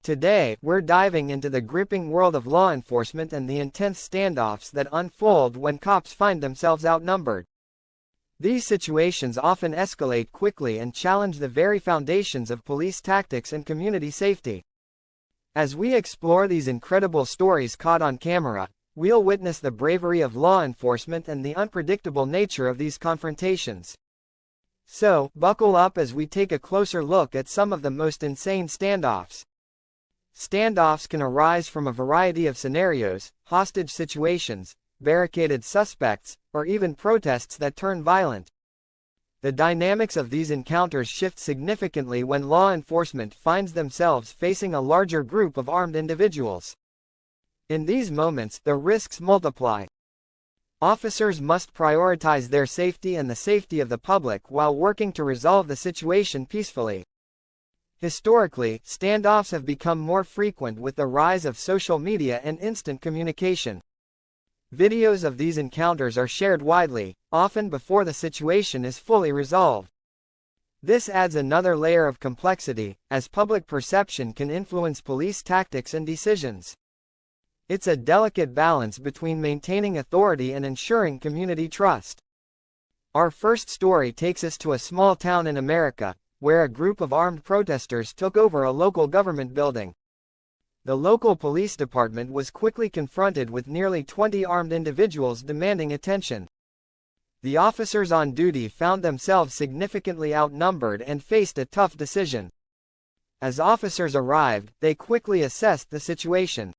Today, we're diving into the gripping world of law enforcement and the intense standoffs that unfold when cops find themselves outnumbered. These situations often escalate quickly and challenge the very foundations of police tactics and community safety. As we explore these incredible stories caught on camera, we'll witness the bravery of law enforcement and the unpredictable nature of these confrontations. So, buckle up as we take a closer look at some of the most insane standoffs. Standoffs can arise from a variety of scenarios: hostage situations, barricaded suspects, or even protests that turn violent. The dynamics of these encounters shift significantly when law enforcement finds themselves facing a larger group of armed individuals. In these moments, the risks multiply. Officers must prioritize their safety and the safety of the public while working to resolve the situation peacefully. Historically, standoffs have become more frequent with the rise of social media and instant communication. Videos of these encounters are shared widely, often before the situation is fully resolved. This adds another layer of complexity, as public perception can influence police tactics and decisions. It's a delicate balance between maintaining authority and ensuring community trust. Our first story takes us to a small town in America, where a group of armed protesters took over a local government building. The local police department was quickly confronted with nearly 20 armed individuals demanding attention. The officers on duty found themselves significantly outnumbered and faced a tough decision. As officers arrived, they quickly assessed the situation.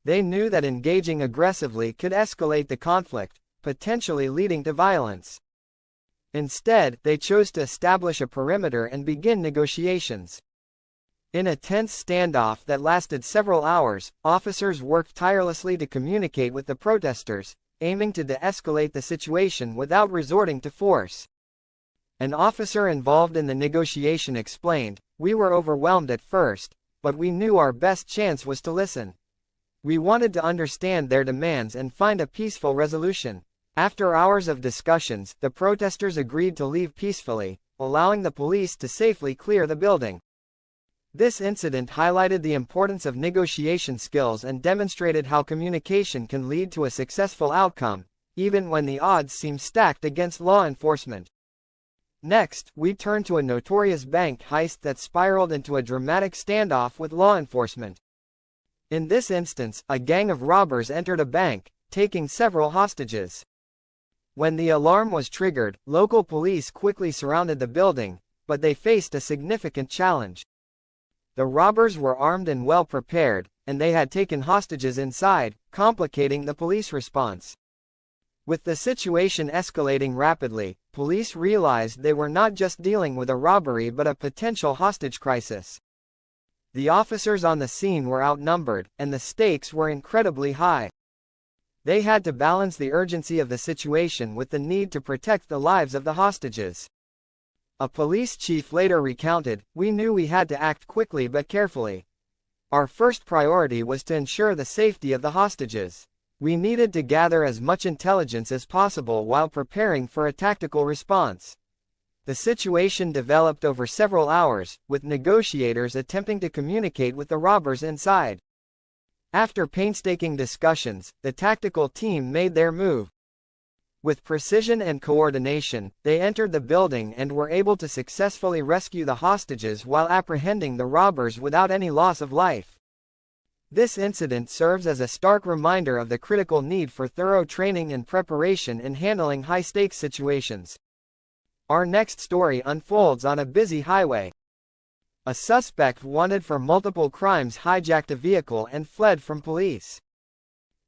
They knew that engaging aggressively could escalate the conflict, potentially leading to violence. Instead, they chose to establish a perimeter and begin negotiations. In a tense standoff that lasted several hours, officers worked tirelessly to communicate with the protesters, aiming to de-escalate the situation without resorting to force. An officer involved in the negotiation explained, "We were overwhelmed at first, but we knew our best chance was to listen. We wanted to understand their demands and find a peaceful resolution." After hours of discussions, the protesters agreed to leave peacefully, allowing the police to safely clear the building. This incident highlighted the importance of negotiation skills and demonstrated how communication can lead to a successful outcome, even when the odds seem stacked against law enforcement. Next, we turn to a notorious bank heist that spiraled into a dramatic standoff with law enforcement. In this instance, a gang of robbers entered a bank, taking several hostages. When the alarm was triggered, local police quickly surrounded the building, but they faced a significant challenge. The robbers were armed and well prepared, and they had taken hostages inside, complicating the police response. With the situation escalating rapidly, police realized they were not just dealing with a robbery but a potential hostage crisis. The officers on the scene were outnumbered, and the stakes were incredibly high. They had to balance the urgency of the situation with the need to protect the lives of the hostages. A police chief later recounted, "We knew we had to act quickly but carefully. Our first priority was to ensure the safety of the hostages. We needed to gather as much intelligence as possible while preparing for a tactical response." The situation developed over several hours, with negotiators attempting to communicate with the robbers inside. After painstaking discussions, the tactical team made their move. With precision and coordination, they entered the building and were able to successfully rescue the hostages while apprehending the robbers without any loss of life. This incident serves as a stark reminder of the critical need for thorough training and preparation in handling high-stakes situations. Our next story unfolds on a busy highway. A suspect wanted for multiple crimes hijacked a vehicle and fled from police.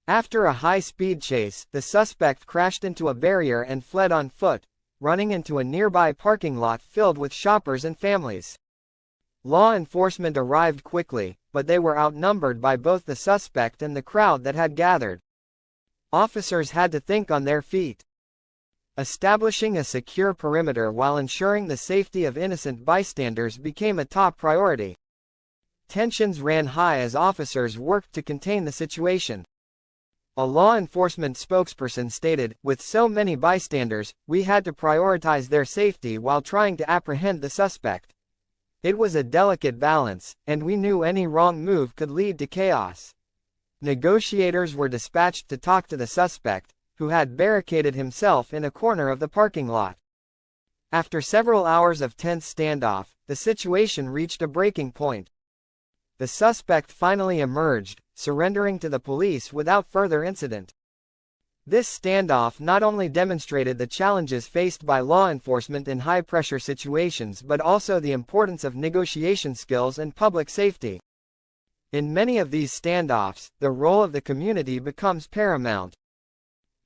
After a high-speed chase, the suspect crashed into a barrier and fled on foot, running into a nearby parking lot filled with shoppers and families. Law enforcement arrived quickly, but they were outnumbered by both the suspect and the crowd that had gathered. Officers had to think on their feet. Establishing a secure perimeter while ensuring the safety of innocent bystanders became a top priority. Tensions ran high as officers worked to contain the situation. A law enforcement spokesperson stated, "With so many bystanders, we had to prioritize their safety while trying to apprehend the suspect. It was a delicate balance, and we knew any wrong move could lead to chaos. Negotiators were dispatched to talk to the suspect, who had barricaded himself in a corner of the parking lot. After several hours of tense standoff, the situation reached a breaking point. The suspect finally emerged, surrendering to the police without further incident. This standoff not only demonstrated the challenges faced by law enforcement in high-pressure situations but also the importance of negotiation skills and public safety. In many of these standoffs, the role of the community becomes paramount.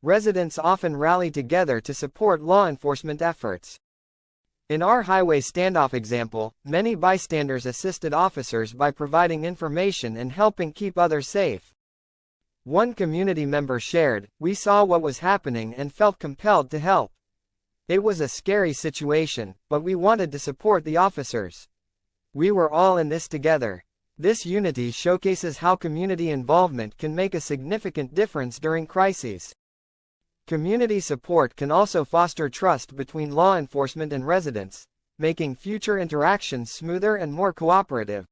Residents often rally together to support law enforcement efforts. In our highway standoff example, many bystanders assisted officers by providing information and helping keep others safe. One community member shared, "We saw what was happening and felt compelled to help. It was a scary situation, but we wanted to support the officers. We were all in this together." This unity showcases how community involvement can make a significant difference during crises. Community support can also foster trust between law enforcement and residents, making future interactions smoother and more cooperative.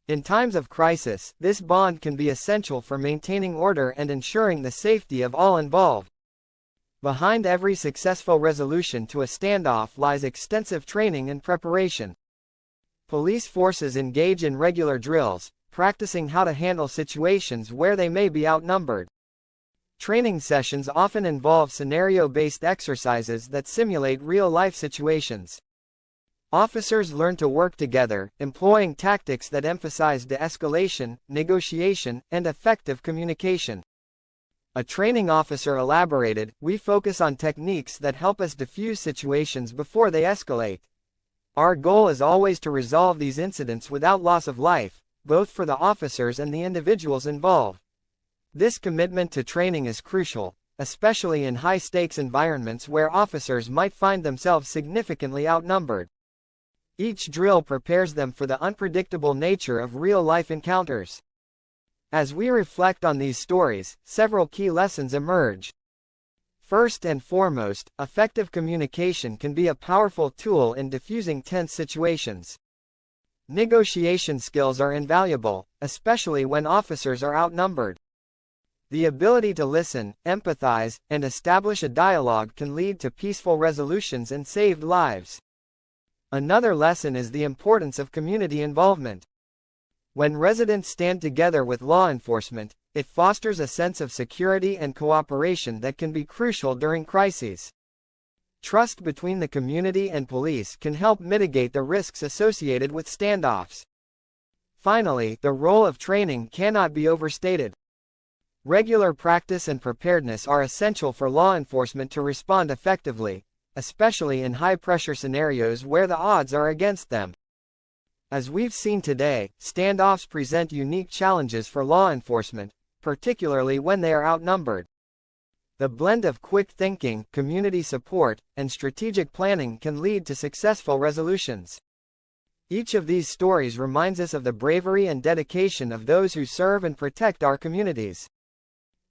In times of crisis, this bond can be essential for maintaining order and ensuring the safety of all involved. Behind every successful resolution to a standoff lies extensive training and preparation. Police forces engage in regular drills, practicing how to handle situations where they may be outnumbered. Training sessions often involve scenario-based exercises that simulate real-life situations. Officers learn to work together, employing tactics that emphasize de-escalation, negotiation, and effective communication. A training officer elaborated, "We focus on techniques that help us defuse situations before they escalate. Our goal is always to resolve these incidents without loss of life, both for the officers and the individuals involved." This commitment to training is crucial, especially in high-stakes environments where officers might find themselves significantly outnumbered. Each drill prepares them for the unpredictable nature of real-life encounters. As we reflect on these stories, several key lessons emerge. First and foremost, effective communication can be a powerful tool in diffusing tense situations. Negotiation skills are invaluable, especially when officers are outnumbered. The ability to listen, empathize, and establish a dialogue can lead to peaceful resolutions and saved lives. Another lesson is the importance of community involvement. When residents stand together with law enforcement, it fosters a sense of security and cooperation that can be crucial during crises. Trust between the community and police can help mitigate the risks associated with standoffs. Finally, the role of training cannot be overstated. Regular practice and preparedness are essential for law enforcement to respond effectively, especially in high-pressure scenarios where the odds are against them. As we've seen today, standoffs present unique challenges for law enforcement, particularly when they are outnumbered. The blend of quick thinking, community support, and strategic planning can lead to successful resolutions. Each of these stories reminds us of the bravery and dedication of those who serve and protect our communities.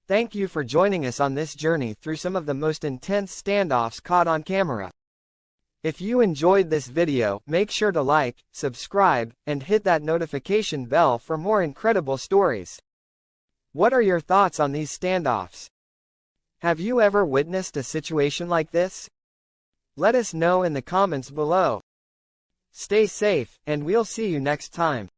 Thank you for joining us on this journey through some of the most intense standoffs caught on camera. If you enjoyed this video, make sure to like, subscribe, and hit that notification bell for more incredible stories. What are your thoughts on these standoffs? Have you ever witnessed a situation like this? Let us know in the comments below. Stay safe, and we'll see you next time.